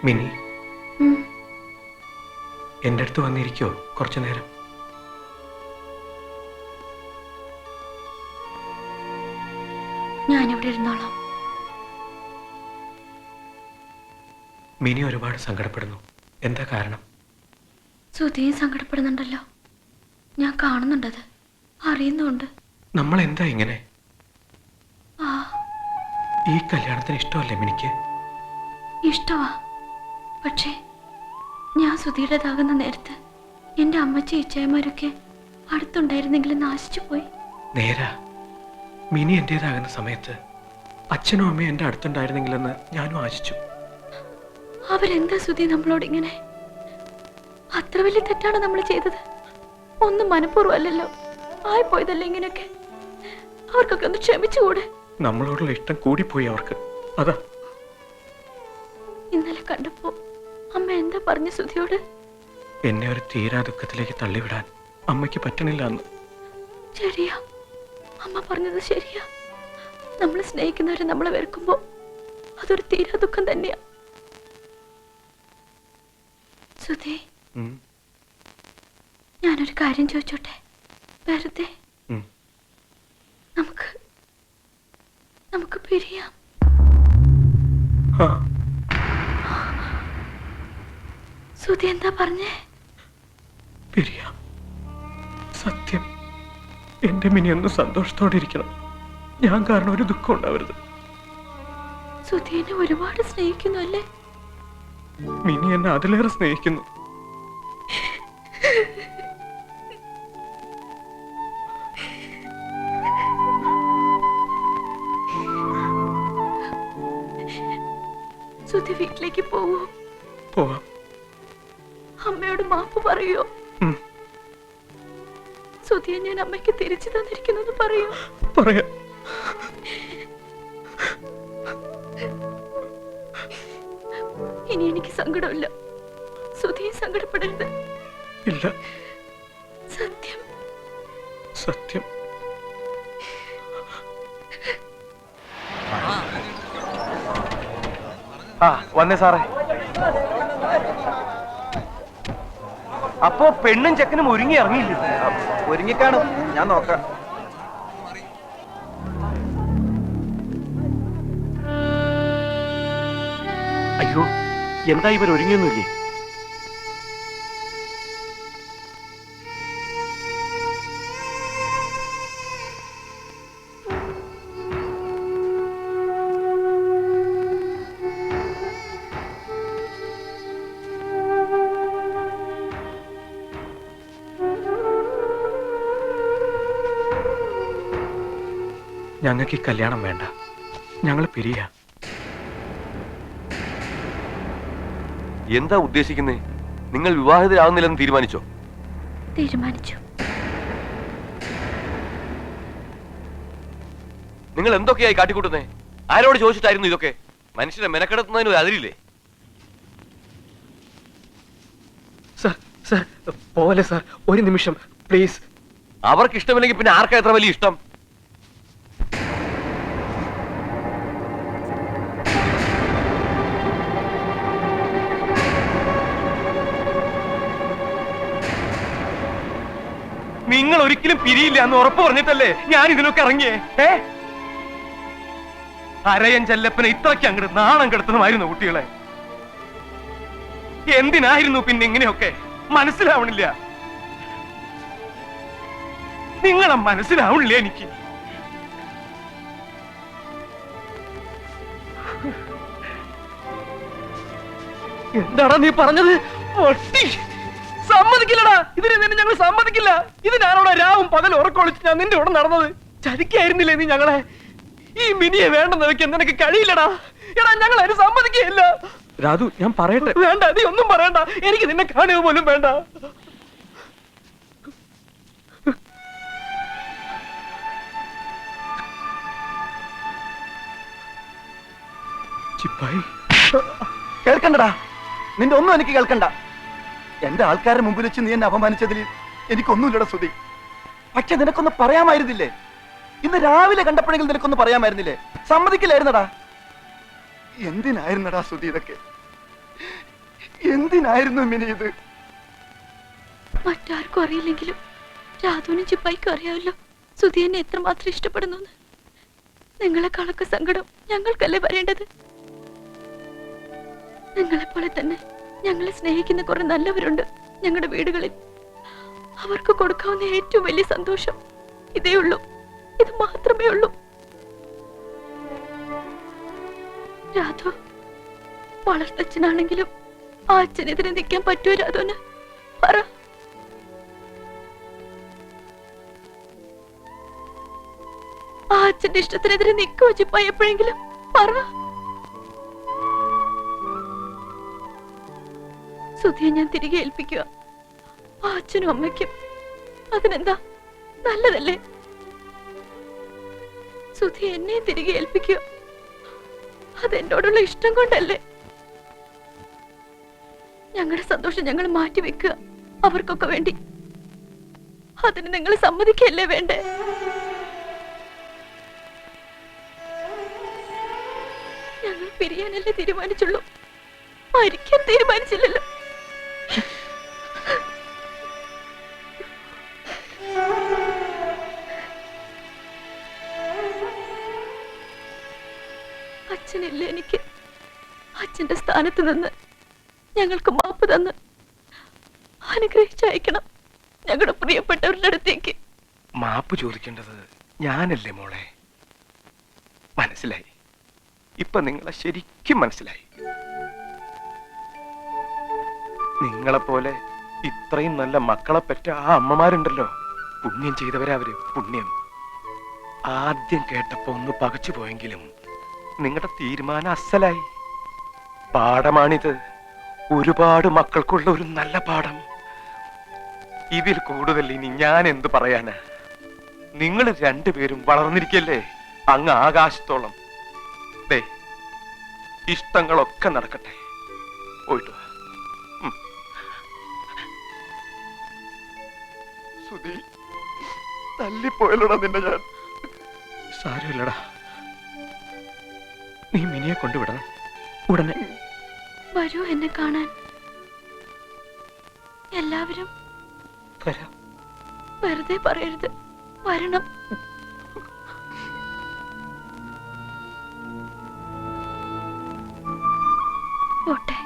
Mini, എൻ്റെ അടുത്ത് വന്നിരിക്കോ കുറച്ചു നേരം? ഞാനിവിടെ ഇരുന്നോളാം. മിനി ഒരുപാട് സങ്കടപ്പെടുന്നു. എന്താ കാരണം? സുധിയും സങ്കടപ്പെടുന്നുണ്ടല്ലോ. ഞാൻ കാണുന്നുണ്ടത്, അറിയുന്നുണ്ട്. നമ്മൾ എന്താ ഇങ്ങനെ? ആ, ഈ കല്യാണത്തിന് ഇഷ്ടമല്ലേ മിനിക്ക്? ഇഷ്ടമാ. പക്ഷേ ഞാൻ സുധിയുടേതാകുന്ന നേരത്ത് എൻ്റെ അമ്മച്ചി ഇച്ചായമാരൊക്കെ അടുത്തുണ്ടായിരുന്നെങ്കിലും നാശിച്ചു പോയി. നേരാ. മിനി എന്റേതാകുന്ന സമയത്ത് അച്ഛനും അമ്മയും എൻ്റെ അടുത്തുണ്ടായിരുന്നെങ്കിലെന്ന് ഞാനും ആശിച്ചു. അവരെന്താ സുധി നമ്മളോട് ഇങ്ങനെ? അത്ര വലിയ തെറ്റാണ് നമ്മൾ ചെയ്തത്. ഒന്നും മനഃപൂർവ്വം അല്ലല്ലോ, ആയിപ്പോയതല്ലേ ഇങ്ങനെയൊക്കെ. അവർക്കൊക്കെ ഒന്ന് ക്ഷമിച്ചുകൂടെ? നമ്മളോടുള്ള ഇഷ്ടം കൂടിപ്പോയി അവർക്ക്, അതാ. ഇന്നലെ കണ്ടപ്പോ അമ്മ എന്താ പറഞ്ഞു സുധിയോട്? എന്നെ ഒരു തീരാ ദുഃഖത്തിലേക്ക് തള്ളിവിടാൻ അമ്മയ്ക്ക് പറ്റണില്ല എന്ന്. ശരിയാ, അമ്മ പറഞ്ഞത് ശരിയാ. നമ്മൾ സ്നേഹിക്കുന്നവരെ നമ്മളെ വെറുക്കുമ്പോ അതൊരു തീരാ ദുഃഖം തന്നെയാ. സുധി, ഞാനൊരു കാര്യം ചോദിച്ചോട്ടെ? വെറുതെ നമുക്ക് പിരിയാം. സുധി എന്താ പറഞ്ഞേ? പിരിയാം. സത്യം, എന്റെ മിനി ഒന്ന് സന്തോഷത്തോടെ ഇരിക്കണം. ഞാൻ കാരണം ഒരു ദുഃഖം ഉണ്ടാവരുത്. സുധി എന്നെ ഒരുപാട് സ്നേഹിക്കുന്നു അല്ലേ? മിനി എന്നെ അതിലേറെ സ്നേഹിക്കുന്നു. സുധി വീട്ടിലേക്ക് പോവോ? പോവാം. അമ്മയോട് മാപ്പ് പറയോ? സുധിയെ ഞാൻ അമ്മയ്ക്ക് തിരിച്ചു തന്നിരിക്കുന്നത് പറയോ? പറയാം. ഇനി എനിക്ക് സങ്കടമില്ല. സുധിയെ സങ്കടപ്പെടരുത്. ഇല്ല. സത്യം. സത്യം. വന്നേ സാറേ. അപ്പോ പെണ്ണും ചെക്കനും ഒരുങ്ങി ഇറങ്ങിയില്ല? ഒരുങ്ങിക്കാണും, ഞാൻ നോക്കാം. അയ്യോ, എന്താ ഇവർ ഒരുങ്ങിയൊന്നുമില്ലേ? ഞങ്ങൾക്ക് ഈ കല്യാണം വേണ്ട. ഞങ്ങൾ പിരിയാ. എന്താ ഉദ്ദേശിക്കുന്നേ? നിങ്ങൾ വിവാഹിതരാകുന്നില്ലെന്ന് തീരുമാനിച്ചോ? തീരുമാനിച്ചു. നിങ്ങൾ എന്തൊക്കെയായി കാട്ടിക്കൂട്ടുന്നേ? ആരോട് ചോദിച്ചിട്ടായിരുന്നു ഇതൊക്കെ? മനുഷ്യരെ മെനക്കെടുത്തുന്നതിന് അതിരില്ലേ? സാർ, സാർ പോലെ സാർ, ഒരു നിമിഷം പ്ലീസ്. അവർക്ക് ഇഷ്ടമില്ലെങ്കിൽ പിന്നെ ആർക്കാ എത്ര വലിയ ഇഷ്ടം? നിങ്ങൾ ഒരിക്കലും പിരിയില്ല എന്ന് ഉറപ്പ് പറഞ്ഞിട്ടല്ലേ ഞാൻ ഇതിനൊക്കെ ഇറങ്ങിയേ? അരയൻ ചെല്ലപ്പനെ ഇത്രയ്ക്ക് അങ്ങോട്ട് നാണം കെടുത്തുന്നതായിരുന്നു കുട്ടികളെ. എന്തിനായിരുന്നു പിന്നെ ഇങ്ങനെയൊക്കെ? മനസ്സിലാവണില്ല. നിങ്ങളെ മനസ്സിലാവണില്ല എനിക്ക്. എന്താടാ നീ പറഞ്ഞത്? സമ്മതിക്കില്ലടാ, ഇതിനെ നിന്നെ ഞങ്ങൾ സമ്മതിക്കില്ല. ഇത് ഞാനോടെ രാവും പകൽ ഉറക്കൊളിച്ച് ഞാൻ നിന്റെ കൂടെ നടന്നത്. ചതിക്കായിരുന്നില്ലേ നീ ഞങ്ങളെ? ഈ മിനിയെ വേണ്ടെന്ന് വെക്കാൻ നിനക്ക് കഴിയില്ലടാ. എടാ, ഞങ്ങൾ അതിന് സമ്മതിക്കുകയില്ല. രാധു, ഞാൻ പറയട്ടെ. വേണ്ട, നീ ഒന്നും പറയണ്ട. എനിക്ക് നിന്നെ കാണുക പോലും വേണ്ട. ചിപ്പായി, കേൾക്കണ്ടടാ, നിന്റെ ഒന്നും എനിക്ക് കേൾക്കണ്ട. എന്റെ ആൾക്കാരുടെ മുമ്പിൽ വെച്ച് നീ എന്നെ അപമാനിച്ചതിൽ എനിക്കൊന്നുമില്ലടാ സുധി. പക്ഷെ നിനക്കൊന്ന് പറയാമായിരുന്നില്ലേ? ഇന്ന് രാവിലെ കണ്ടപ്പോഴെങ്കിലും നിനക്കൊന്ന് പറയാമായിരുന്നില്ലേ? സമ്മതിക്കില്ലായിരുന്നടാ. എന്തിനായിരുന്നടാ സുധി ഇതൊക്കെ? എന്തിനായിരുന്നു മിനി ഇത്? മറ്റാർക്കും അറിയില്ലെങ്കിലും രാധുവിനും ചിപ്പായിക്കും അറിയാമല്ലോ സുധി എന്നെ എത്രമാത്രം ഇഷ്ടപ്പെടുന്നു. നിങ്ങളെക്കാളൊക്കെ സങ്കടം ഞങ്ങൾക്കല്ലേ വരേണ്ടത്. നിങ്ങളെപ്പോലെ തന്നെ ഞങ്ങളെ സ്നേഹിക്കുന്ന കുറെ നല്ലവരുണ്ട് ഞങ്ങളുടെ വീടുകളിൽ. അവർക്ക് കൊടുക്കാവുന്ന ഏറ്റവും വലിയ സന്തോഷം ഇതേ ഉള്ളൂ, ഇത് മാത്രമേ ഉള്ളൂ. രാധു വളർത്തച്ഛനാണെങ്കിലും ആ അച്ഛനെതിരെ നിൽക്കാൻ പറ്റുമോ രാധുവിന്? പറ. ആ അച്ഛന്റെ ഇഷ്ടത്തിനെതിരെ നിൽക്കുവോ ചിപ്പായി എപ്പോഴെങ്കിലും? പറ. സുധിയെ ഞാൻ തിരികെ ഏൽപ്പിക്കുക ആ അച്ഛനും അമ്മയ്ക്കും. അതിനെന്താ, നല്ലതല്ലേ? സുധി എന്നെ തിരികെ ഏൽപ്പിക്കുക, അതെന്നോടുള്ള ഇഷ്ടം കൊണ്ടല്ലേ? ഞങ്ങളുടെ സന്തോഷം ഞങ്ങൾ മാറ്റിവെക്കുക അവർക്കൊക്കെ വേണ്ടി. അതിന് നിങ്ങൾ സമ്മതിക്കല്ലേ വേണ്ടേ? ഞങ്ങൾ പിരിയാനല്ലേ തീരുമാനിച്ചുള്ളൂ, മരിക്കാൻ തീരുമാനിച്ചില്ലല്ലോ. അച്ഛനില്ല എനിക്ക്. അച്ഛന്റെ സ്ഥാനത്ത് നിന്ന് ഞങ്ങൾക്ക് മാപ്പ് തന്ന് അനുഗ്രഹിച്ചയക്കണം ഞങ്ങളുടെ പ്രിയപ്പെട്ടവരുടെ അടുത്തേക്ക്. മാപ്പ് ചോദിക്കേണ്ടത് ഞാനല്ലേ മോളെ? മനസ്സിലായി, ഇപ്പൊ നിങ്ങളെ ശരിക്കും മനസ്സിലായി. നിങ്ങളെപ്പോലെ ഇത്രയും നല്ല മക്കളെ പെറ്റ ആ അമ്മമാരുണ്ടല്ലോ, പുണ്യം ചെയ്തവരവര്. പുണ്യം. ആദ്യം കേട്ടപ്പോ ഒന്ന് പകച്ചു പോയെങ്കിലും നിങ്ങളുടെ തീരുമാനം അസലായി. പാഠമാണിത്, ഒരുപാട് മക്കൾക്കുള്ള ഒരു നല്ല പാഠം. ഇതിൽ കൂടുതൽ ഇനി ഞാൻ എന്ത് പറയാനാ? നിങ്ങൾ രണ്ടുപേരും വളർന്നിരിക്കല്ലേ അങ്ങ് ആകാശത്തോളം. ദേ, ഇഷ്ടങ്ങളൊക്കെ നടക്കട്ടെ. പോയിട്ട് വാ. സുധി, തല്ലിപ്പോയല്ലോടാ നിന്നെ ഞാൻ. സാരമില്ലടാ, നീ മിനിയെ കൊണ്ടുവിടണം ഉടനെ. വരൂ എന്നെ കാണാൻ. എല്ലാവരും വരാം. വെറുതെ പറയരുത്, വരണം. പോട്ടെ.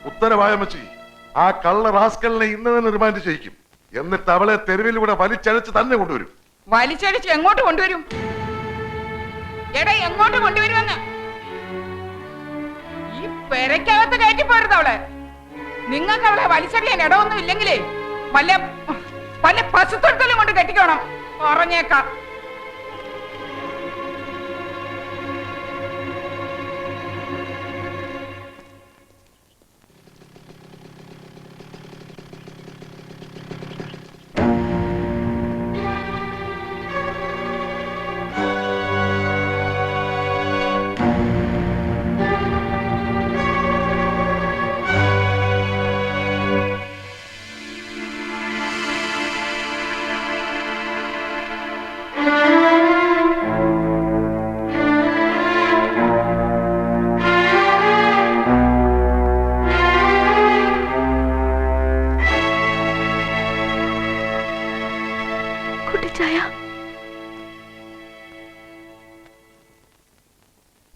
ഉത്തരവായ മച്ചി, ആ കള്ള റാസ്കലിനെ ഇന്ന് തന്നെ റിമാൻഡ് ചെയ്യിക്കും. എന്നിട്ട് അവളെ തെരുവിലൂടെ വലിച്ചഴിച്ച് തന്നെ കൊണ്ടുവരും. വലിച്ചടിച്ച് എങ്ങോട്ട് കൊണ്ടുവരും? എടാ, എങ്ങോട്ട് കൊണ്ടുവരുമെന്ന്? ഈ പെരക്കകത്ത് കയറ്റി പോരുത് അവളെ. നിങ്ങൾക്ക് അവളെ വലിച്ചടിയാൻ ഇടമൊന്നും ഇല്ലെങ്കിലേ വല്ല വല്ല പശുത്തൊഴുത്തലും കൊണ്ട് കെട്ടിക്കോണം, പറഞ്ഞേക്കാം.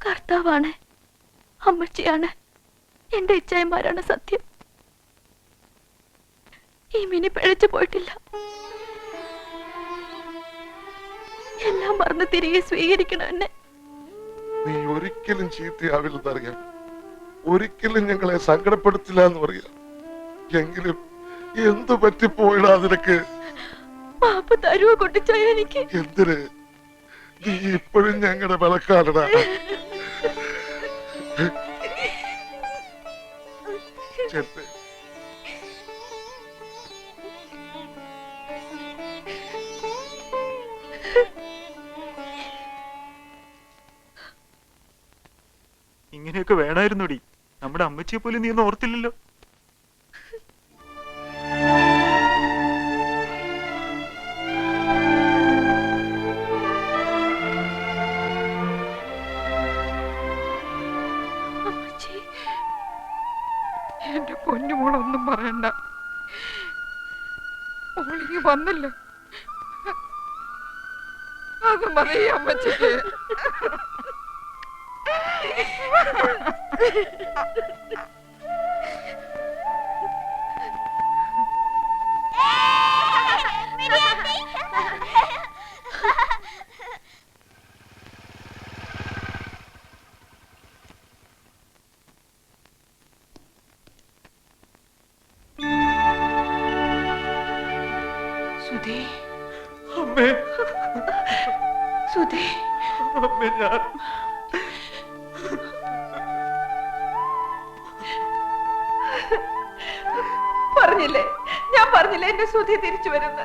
കർത്താവാണ്, അമ്മച്ചിയാണ്, എന്റെ ഇച്ഛായന്മാരാണ് സത്യം. ഈ മിനി പിഴച്ചു പോയിട്ടില്ല. എല്ലാം മറന്ന് തിരികെ സ്വീകരിക്കണം എന്നെ. നീ ഒരിക്കലും ചീത്തയാവില്ലെന്നറിയാം, ഒരിക്കലും ഞങ്ങളെ സങ്കടപ്പെടുത്തില്ല എന്ന് പറയാം. എങ്കിലും എന്തു പറ്റിപ്പോയിടാ നിനക്ക്? മാപ്പ് തരുവോ കുട്ടിച്ചായ എനിക്ക്? എന്തിന്? നീ ഇപ്പോഴും ഞങ്ങളുടെ വിളക്കാലടാ. ചെപ്പേ ഇങ്ങനെയൊക്കെ വേണമായിരുന്നോടി. നമ്മുടെ അമ്മച്ചിയെ പോലും നീ ഒന്നും ഓർത്തില്ലല്ലോ. അമ്മച്ചി, എന്റെ പൊന്നുമോളൊന്നും പറയണ്ട. മോളിങ്ങി വന്നല്ലോ, അത് മതി അമ്മച്ചിക്ക്. സുധേ, അമ്മേ, സുധേ, അമ്മേ, ഞാൻ പറഞ്ഞില്ലേ, ഞാൻ പറഞ്ഞില്ലേ എന്റെ സുധി തിരിച്ചു വരുന്ന.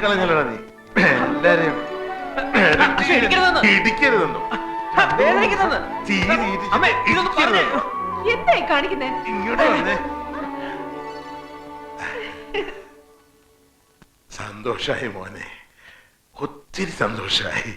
കളഞ്ഞല്ലോടാ നീ എല്ലാരെയും ഇടിക്കരുതെന്നോ എന്തായി കാണിക്കുന്നേ? ഇങ്ങോട്ട് വന്നേ. സന്തോഷായി മോനെ, ഒത്തിരി സന്തോഷായി.